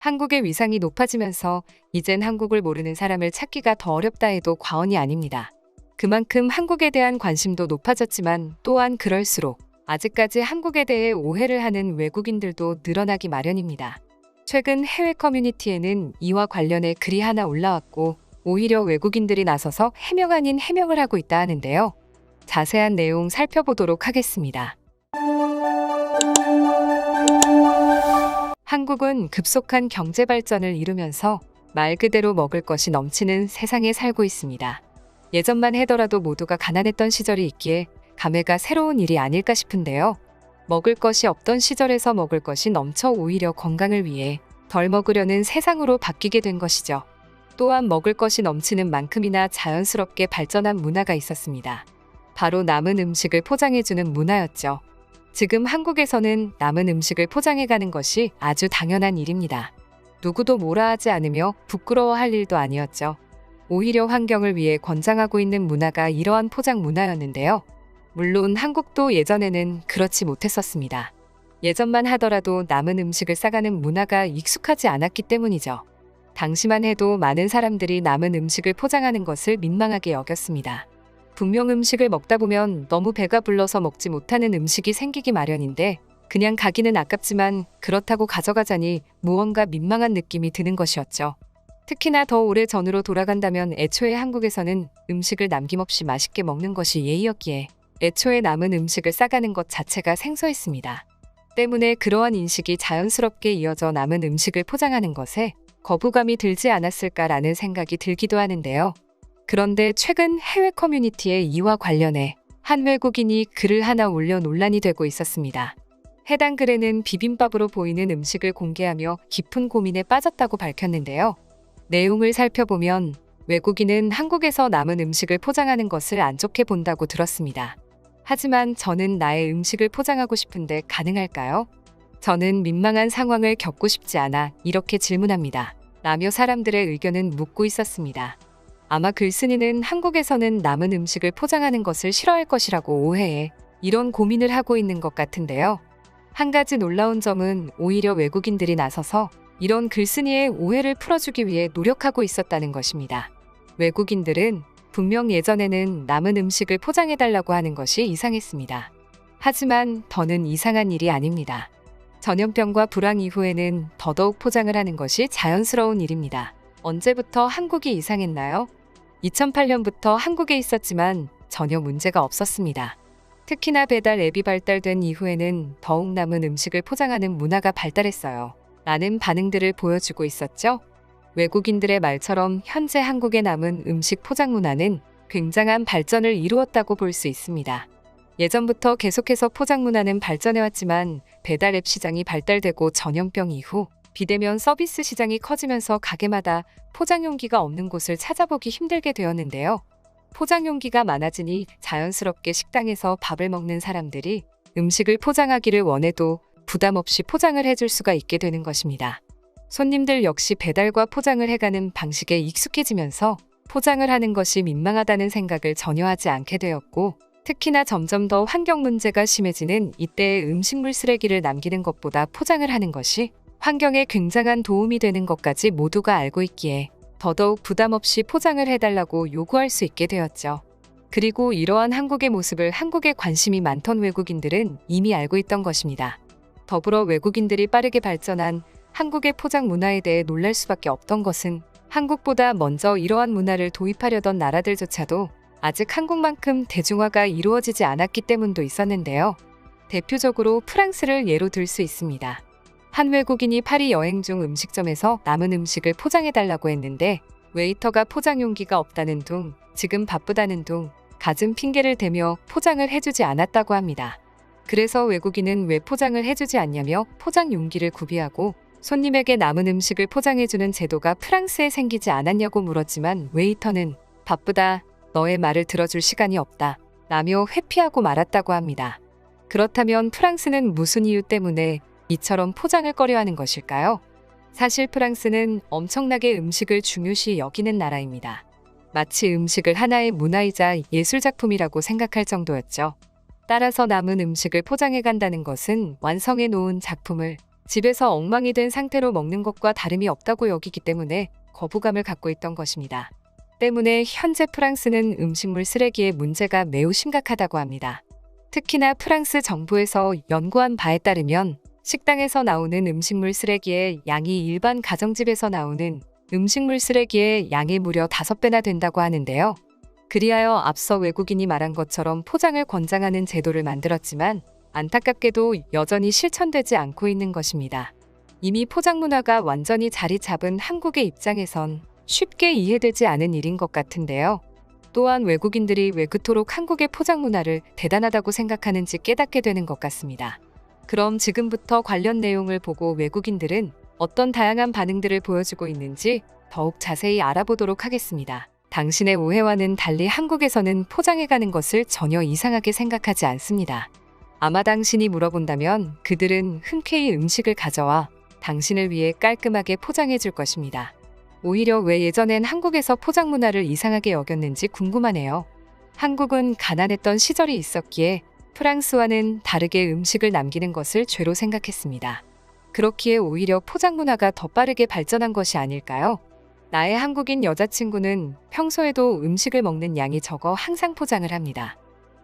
한국의 위상이 높아지면서 이젠 한국을 모르는 사람을 찾기가 더 어렵다 해도 과언이 아닙니다. 그만큼 한국에 대한 관심도 높아졌지만 또한 그럴수록 아직까지 한국에 대해 오해를 하는 외국인들도 늘어나기 마련입니다. 최근 해외 커뮤니티에는 이와 관련해 글이 하나 올라왔고 오히려 외국인들이 나서서 해명 아닌 해명을 하고 있다 하는데요. 자세한 내용 살펴보도록 하겠습니다. 한국은 급속한 경제 발전을 이루면서 말 그대로 먹을 것이 넘치는 세상에 살고 있습니다. 예전만 해더라도 모두가 가난했던 시절이 있기에 감회가 새로운 일이 아닐까 싶은데요. 먹을 것이 없던 시절에서 먹을 것이 넘쳐 오히려 건강을 위해 덜 먹으려는 세상으로 바뀌게 된 것이죠. 또한 먹을 것이 넘치는 만큼이나 자연스럽게 발전한 문화가 있었습니다. 바로 남은 음식을 포장해주는 문화였죠. 지금 한국에서는 남은 음식을 포장해가는 것이 아주 당연한 일입니다. 누구도 뭐라 하지 않으며 부끄러워할 일도 아니었죠. 오히려 환경을 위해 권장하고 있는 문화가 이러한 포장 문화였는데요. 물론 한국도 예전에는 그렇지 못했었습니다. 예전만 하더라도 남은 음식을 싸가는 문화가 익숙하지 않았기 때문이죠. 당시만 해도 많은 사람들이 남은 음식을 포장하는 것을 민망하게 여겼습니다. 분명 음식을 먹다 보면 너무 배가 불러서 먹지 못하는 음식이 생기기 마련인데 그냥 가기는 아깝지만 그렇다고 가져가자니 무언가 민망한 느낌이 드는 것이었죠. 특히나 더 오래 전으로 돌아간다면 애초에 한국에서는 음식을 남김없이 맛있게 먹는 것이 예의였기에 애초에 남은 음식을 싸가는 것 자체가 생소했습니다. 때문에 그러한 인식이 자연스럽게 이어져 남은 음식을 포장하는 것에 거부감이 들지 않았을까라는 생각이 들기도 하는데요. 그런데 최근 해외 커뮤니티에 이와 관련해 한 외국인이 글을 하나 올려 논란이 되고 있었습니다. 해당 글에는 비빔밥으로 보이는 음식을 공개하며 깊은 고민에 빠졌다고 밝혔는데요. 내용을 살펴보면 외국인은 한국에서 남은 음식을 포장하는 것을 안 좋게 본다고 들었습니다. 하지만 저는 나의 음식을 포장하고 싶은데 가능할까요? 저는 민망한 상황을 겪고 싶지 않아 이렇게 질문합니다. 라며 사람들의 의견은 묻고 있었습니다. 아마 글쓴이는 한국에서는 남은 음식을 포장하는 것을 싫어할 것이라고 오해해 이런 고민을 하고 있는 것 같은데요. 한 가지 놀라운 점은 오히려 외국인들이 나서서 이런 글쓴이의 오해를 풀어주기 위해 노력하고 있었다는 것입니다. 외국인들은 분명 예전에는 남은 음식을 포장해달라고 하는 것이 이상했습니다. 하지만 더는 이상한 일이 아닙니다. 전염병과 불황 이후에는 더더욱 포장을 하는 것이 자연스러운 일입니다. 언제부터 한국이 이상했나요? 2008년부터 한국에 있었지만 전혀 문제가 없었습니다. 특히나 배달 앱이 발달된 이후에는 더욱 남은 음식을 포장하는 문화가 발달했어요. 라는 반응들을 보여주고 있었죠. 외국인들의 말처럼 현재 한국의 남은 음식 포장 문화는 굉장한 발전을 이루었다고 볼 수 있습니다. 예전부터 계속해서 포장 문화는 발전해왔지만 배달 앱 시장이 발달되고 전염병 이후 비대면 서비스 시장이 커지면서 가게마다 포장 용기가 없는 곳을 찾아보기 힘들게 되었는데요. 포장 용기가 많아지니 자연스럽게 식당에서 밥을 먹는 사람들이 음식을 포장하기를 원해도 부담 없이 포장을 해줄 수가 있게 되는 것입니다. 손님들 역시 배달과 포장을 해가는 방식에 익숙해지면서 포장을 하는 것이 민망하다는 생각을 전혀 하지 않게 되었고 특히나 점점 더 환경 문제가 심해지는 이때의 음식물 쓰레기를 남기는 것보다 포장을 하는 것이 환경에 굉장한 도움이 되는 것까지 모두가 알고 있기에 더더욱 부담 없이 포장을 해달라고 요구할 수 있게 되었죠. 그리고 이러한 한국의 모습을 한국에 관심이 많던 외국인들은 이미 알고 있던 것입니다. 더불어 외국인들이 빠르게 발전한 한국의 포장 문화에 대해 놀랄 수밖에 없던 것은 한국보다 먼저 이러한 문화를 도입하려던 나라들조차도 아직 한국만큼 대중화가 이루어지지 않았기 때문도 있었는데요. 대표적으로 프랑스를 예로 들 수 있습니다. 한 외국인이 파리 여행 중 음식점에서 남은 음식을 포장해달라고 했는데 웨이터가 포장 용기가 없다는 둥, 지금 바쁘다는 둥, 갖은 핑계를 대며 포장을 해주지 않았다고 합니다. 그래서 외국인은 왜 포장을 해주지 않냐며 포장 용기를 구비하고 손님에게 남은 음식을 포장해주는 제도가 프랑스에 생기지 않았냐고 물었지만 웨이터는 바쁘다, 너의 말을 들어줄 시간이 없다, 라며 회피하고 말았다고 합니다. 그렇다면 프랑스는 무슨 이유 때문에 이처럼 포장을 꺼려하는 것일까요? 사실 프랑스는 엄청나게 음식을 중요시 여기는 나라입니다. 마치 음식을 하나의 문화이자 예술작품이라고 생각할 정도였죠. 따라서 남은 음식을 포장해 간다는 것은 완성해 놓은 작품을 집에서 엉망이 된 상태로 먹는 것과 다름이 없다고 여기기 때문에 거부감을 갖고 있던 것입니다. 때문에 현재 프랑스는 음식물 쓰레기의 문제가 매우 심각하다고 합니다. 특히나 프랑스 정부에서 연구한 바에 따르면 식당에서 나오는 음식물 쓰레기의 양이 일반 가정집에서 나오는 음식물 쓰레기의 양이 무려 5배나 된다고 하는데요. 그리하여 앞서 외국인이 말한 것처럼 포장을 권장하는 제도를 만들었지만 안타깝게도 여전히 실천되지 않고 있는 것입니다. 이미 포장 문화가 완전히 자리 잡은 한국의 입장에선 쉽게 이해되지 않은 일인 것 같은데요. 또한 외국인들이 왜 그토록 한국의 포장 문화를 대단하다고 생각하는지 깨닫게 되는 것 같습니다. 그럼 지금부터 관련 내용을 보고 외국인들은 어떤 다양한 반응들을 보여주고 있는지 더욱 자세히 알아보도록 하겠습니다. 당신의 오해와는 달리 한국에서는 포장해가는 것을 전혀 이상하게 생각하지 않습니다. 아마 당신이 물어본다면 그들은 흔쾌히 음식을 가져와 당신을 위해 깔끔하게 포장해 줄 것입니다. 오히려 왜 예전엔 한국에서 포장 문화를 이상하게 여겼는지 궁금하네요. 한국은 가난했던 시절이 있었기에 프랑스와는 다르게 음식을 남기는 것을 죄로 생각했습니다. 그렇기에 오히려 포장 문화가 더 빠르게 발전한 것이 아닐까요? 나의 한국인 여자친구는 평소에도 음식을 먹는 양이 적어 항상 포장을 합니다.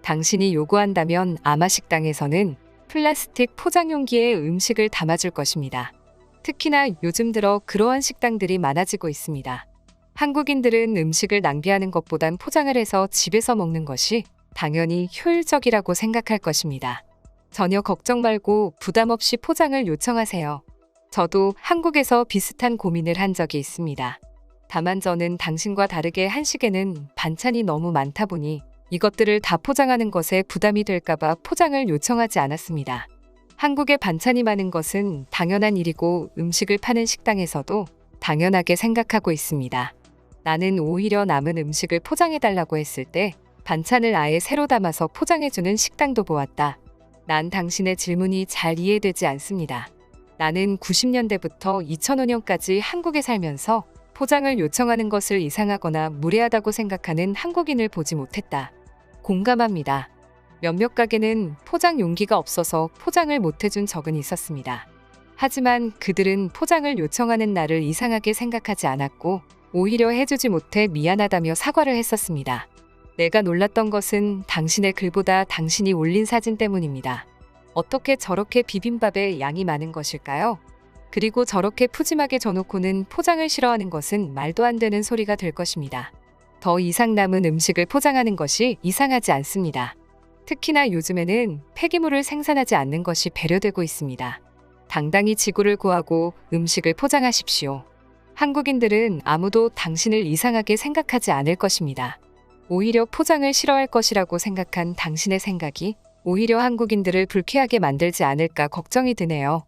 당신이 요구한다면 아마 식당에서는 플라스틱 포장 용기에 음식을 담아줄 것입니다. 특히나 요즘 들어 그러한 식당들이 많아지고 있습니다. 한국인들은 음식을 낭비하는 것보단 포장을 해서 집에서 먹는 것이 당연히 효율적이라고 생각할 것입니다. 전혀 걱정 말고 부담 없이 포장을 요청하세요. 저도 한국에서 비슷한 고민을 한 적이 있습니다. 다만 저는 당신과 다르게 한식에는 반찬이 너무 많다 보니 이것들을 다 포장하는 것에 부담이 될까봐 포장을 요청하지 않았습니다. 한국에 반찬이 많은 것은 당연한 일이고 음식을 파는 식당에서도 당연하게 생각하고 있습니다. 나는 오히려 남은 음식을 포장해달라고 했을 때 반찬을 아예 새로 담아서 포장해주는 식당도 보았다. 난 당신의 질문이 잘 이해되지 않습니다. 나는 90년대부터 2005년까지 한국에 살면서 포장을 요청하는 것을 이상하거나 무례하다고 생각하는 한국인을 보지 못했다. 공감합니다. 몇몇 가게는 포장 용기가 없어서 포장을 못해준 적은 있었습니다. 하지만 그들은 포장을 요청하는 나를 이상하게 생각하지 않았고 오히려 해주지 못해 미안하다며 사과를 했었습니다. 내가 놀랐던 것은 당신의 글보다 당신이 올린 사진 때문입니다. 어떻게 저렇게 비빔밥에 양이 많은 것일까요? 그리고 저렇게 푸짐하게 줘놓고는 포장을 싫어하는 것은 말도 안 되는 소리가 될 것입니다. 더 이상 남은 음식을 포장하는 것이 이상하지 않습니다. 특히나 요즘에는 폐기물을 생산하지 않는 것이 배려되고 있습니다. 당당히 지구를 구하고 음식을 포장하십시오. 한국인들은 아무도 당신을 이상하게 생각하지 않을 것입니다. 오히려 포장을 싫어할 것이라고 생각한 당신의 생각이 오히려 한국인들을 불쾌하게 만들지 않을까 걱정이 드네요.